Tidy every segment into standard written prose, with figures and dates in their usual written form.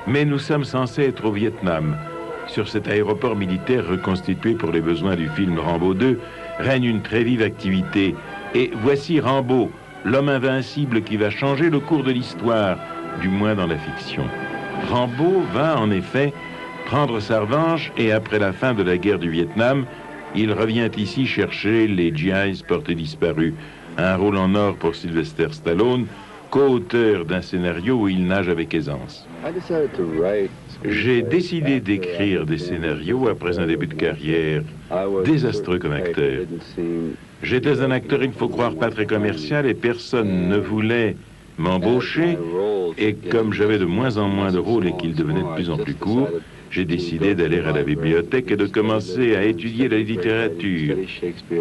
Mais nous sommes censés être au Vietnam. Sur cet aéroport militaire reconstitué pour les besoins du film Rambo 2, règne une très vive activité. Et voici Rambo, l'homme invincible qui va changer le cours de l'histoire, du moins dans la fiction. Rambo va, en effet, prendre sa revanche et après la fin de la guerre du Vietnam, il revient ici chercher les GIs portés disparus. Un rôle en or pour Sylvester Stallone, co-auteur d'un scénario où il nage avec aisance. J'ai décidé d'écrire des scénarios après un début de carrière désastreux comme acteur. J'étais un acteur, il faut croire, pas très commercial et personne ne voulait m'embaucher. Et comme j'avais de moins en moins de rôles et qu'ils devenaient de plus en plus courts, j'ai décidé d'aller à la bibliothèque et de commencer à étudier la littérature,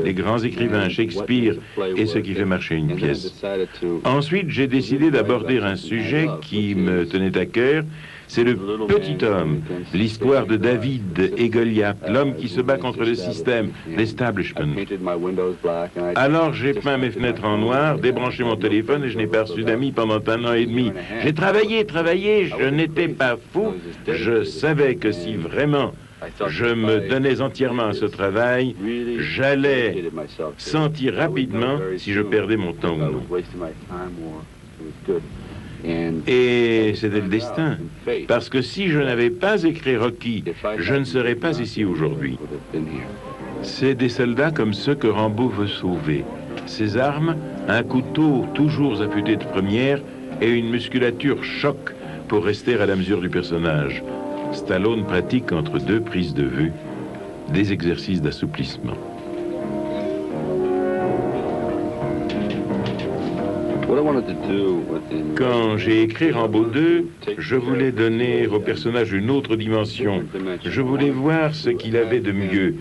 les grands écrivains, Shakespeare et ce qui fait marcher une pièce. Ensuite, j'ai décidé d'aborder un sujet qui me tenait à cœur, c'est le petit homme, l'histoire de David et Goliath, l'homme qui se bat contre le système, l'establishment. Alors j'ai peint mes fenêtres en noir, débranché mon téléphone et je n'ai pas reçu d'amis pendant 1 an et demi. J'ai travaillé, je n'étais pas fou, je savais que si vraiment je me donnais entièrement à ce travail, j'allais sentir rapidement si je perdais mon temps ou non. Et c'était le destin, parce que si je n'avais pas écrit Rocky, je ne serais pas ici aujourd'hui. C'est des soldats comme ceux que Rambo veut sauver. Ses armes, un couteau toujours affûté de première et une musculature choc pour rester à la mesure du personnage. Stallone pratique entre 2 prises de vue des exercices d'assouplissement. Quand j'ai écrit Rambo 2, je voulais donner au personnage une autre dimension. Je voulais voir ce qu'il avait de mieux.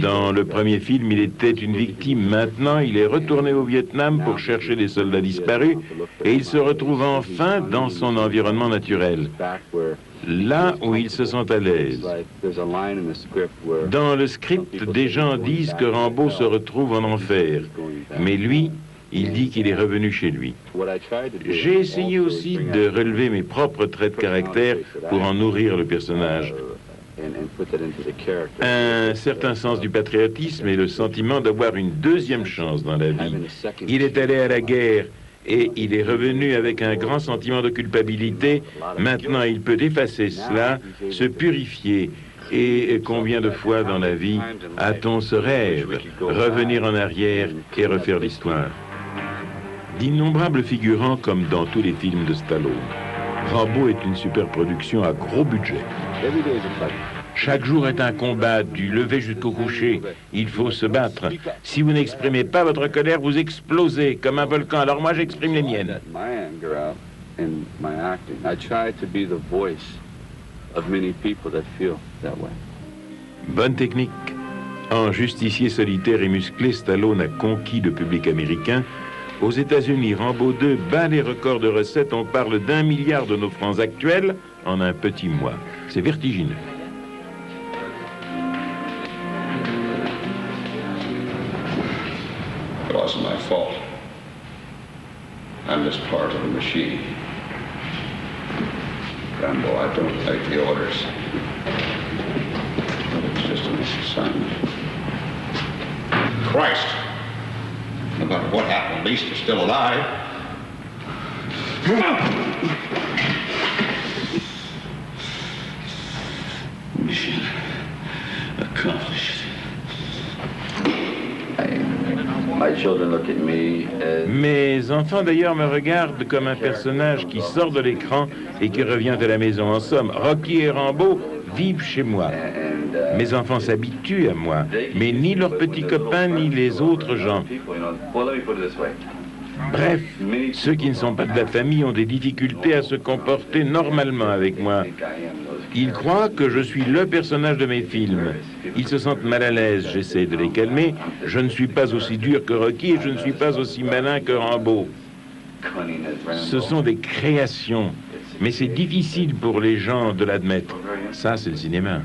Dans le premier film, il était une victime. Maintenant, il est retourné au Vietnam pour chercher des soldats disparus et il se retrouve enfin dans son environnement naturel, là où il se sent à l'aise. Dans le script, des gens disent que Rambo se retrouve en enfer, mais lui, il dit qu'il est revenu chez lui. J'ai essayé aussi de relever mes propres traits de caractère pour en nourrir le personnage. Un certain sens du patriotisme et le sentiment d'avoir une deuxième chance dans la vie. Il est allé à la guerre et il est revenu avec un grand sentiment de culpabilité. Maintenant, il peut effacer cela, se purifier. Et combien de fois dans la vie a-t-on ce rêve, revenir en arrière et refaire l'histoire? D'innombrables figurants comme dans tous les films de Stallone. Rambo est une superproduction à gros budget. Chaque jour est un combat, du lever jusqu'au coucher. Il faut se battre. Si vous n'exprimez pas votre colère, vous explosez comme un volcan. Alors moi, j'exprime les miennes. Bonne technique. En justicier solitaire et musclé, Stallone a conquis le public américain. Aux États-Unis, Rambo 2 bat les records de recettes. On parle d'1 milliard de nos francs actuels en un petit mois. C'est vertigineux. It wasn't my fault. I'm just part of the machine. Rambo, I don't take the orders. It's just an assignment. Christ! No matter what happened, at least you're still alive. Mission accomplished. Mes enfants d'ailleurs me regardent comme un personnage qui sort de l'écran et qui revient à la maison. En somme, Rocky et Rambo vivent chez moi. Mes enfants s'habituent à moi, mais ni leurs petits copains ni les autres gens. Bref, ceux qui ne sont pas de la famille ont des difficultés à se comporter normalement avec moi. Ils croient que je suis le personnage de mes films. Ils se sentent mal à l'aise, j'essaie de les calmer. Je ne suis pas aussi dur que Rocky et je ne suis pas aussi malin que Rambo. Ce sont des créations, mais c'est difficile pour les gens de l'admettre. Ça, c'est le cinéma.